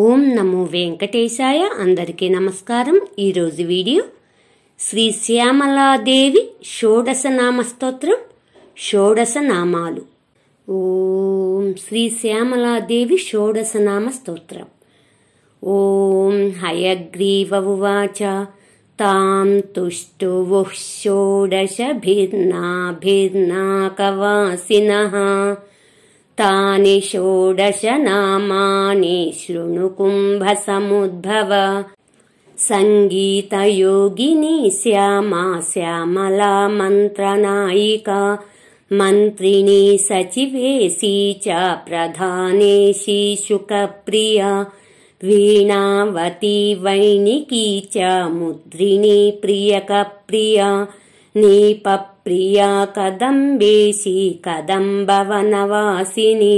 ఓం నమో వెంకటేశాయ. అందరికీ నమస్కారం. ఈరోజు వీడియో శ్రీ శ్యామలాదేవి షోడశ నామ స్తోత్రం, షోడశ నామాలు. ఓం శ్రీ శ్యామలాదేవి షోడశ నామ స్తోత్రం. ఓం హయగ్రీవ ఉవాచ తాం తుష్టువుః షోడశభిర్నాభిర్నాకవాసినః తాని షోడశ నామాని శృణు కుంభసముద్భవ. సంగీతయోగిని శ్యామా శ్యామలా మంత్రనాయికా మంత్రిణీ సచివేశీ చ ప్రధానేశీ శుకప్రియా వీణావతీ వైణికీ చ ముద్రిణీ ప్రియకప్రియా నీపప్రియా కదంబేశీ కదంబవనవాసిని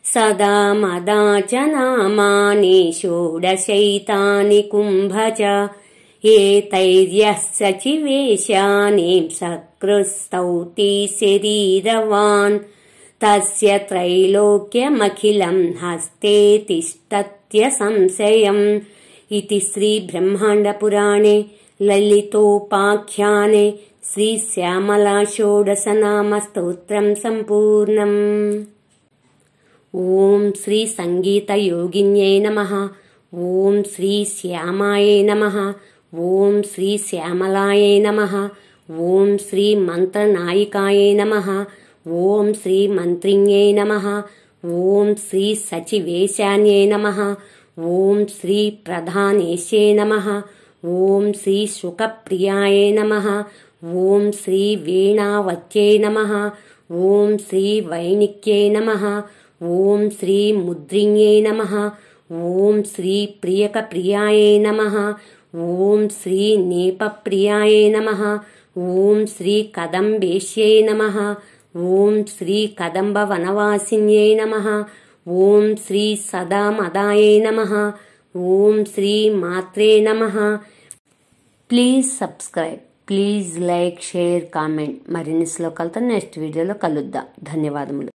సదా మదా చ నామాని షోడశైతాని కుంభచ ఏతైర్యః సచివేశానీం సకృస్తౌతి శరీరవాన్ తస్య త్రైలోక్యమఖిలం హస్తే తిష్టత్య సంశయం. ఇతి శ్రీ బ్రహ్మాండ పురాణే లలితోపాఖ్యానే శ్రీ శ్యామలా షోడశ నామ స్తోత్రం సంపూర్ణం. ఓం శ్రీ సంగీత యోగిన్యై నమః. ఓం శ్రీ శ్యామాయై నమః. ఓం శ్రీ శ్యామలాయై నమః. ఓం శ్రీ మంత్రనాయికాయై నమః. ఓం శ్రీ మంత్రిణ్యై నమః. ఓం శ్రీ సచివేశాన్యై నమః. ఓం శ్రీ ప్రధానేశ్యై నమః. ఓం శ్రీ శుకప్రియాయై నమః. ఓం శ్రీ వీణావత్యై నమః. ఓం శ్రీ వైణిక్యై నమః. ఓం శ్రీ ముద్రిణ్యై నమః. ఓం శ్రీ ప్రియకప్రియాయై నమః. ఓం శ్రీ నేపప్రియాయై నమః. ఓం శ్రీ కదంబేశ్యై నమః. ఓం శ్రీ కదంబవనవాసిన్యై నమః. ఓం శ్రీ సదామదాయై నమః. ఓం శ్రీ మాత్రే నమః. Please subscribe, please like, share, comment. మరిన్ని శ్లోకాలతో నెక్స్ట్ వీడియోలో కలుద్దాం. ధన్యవాదములు.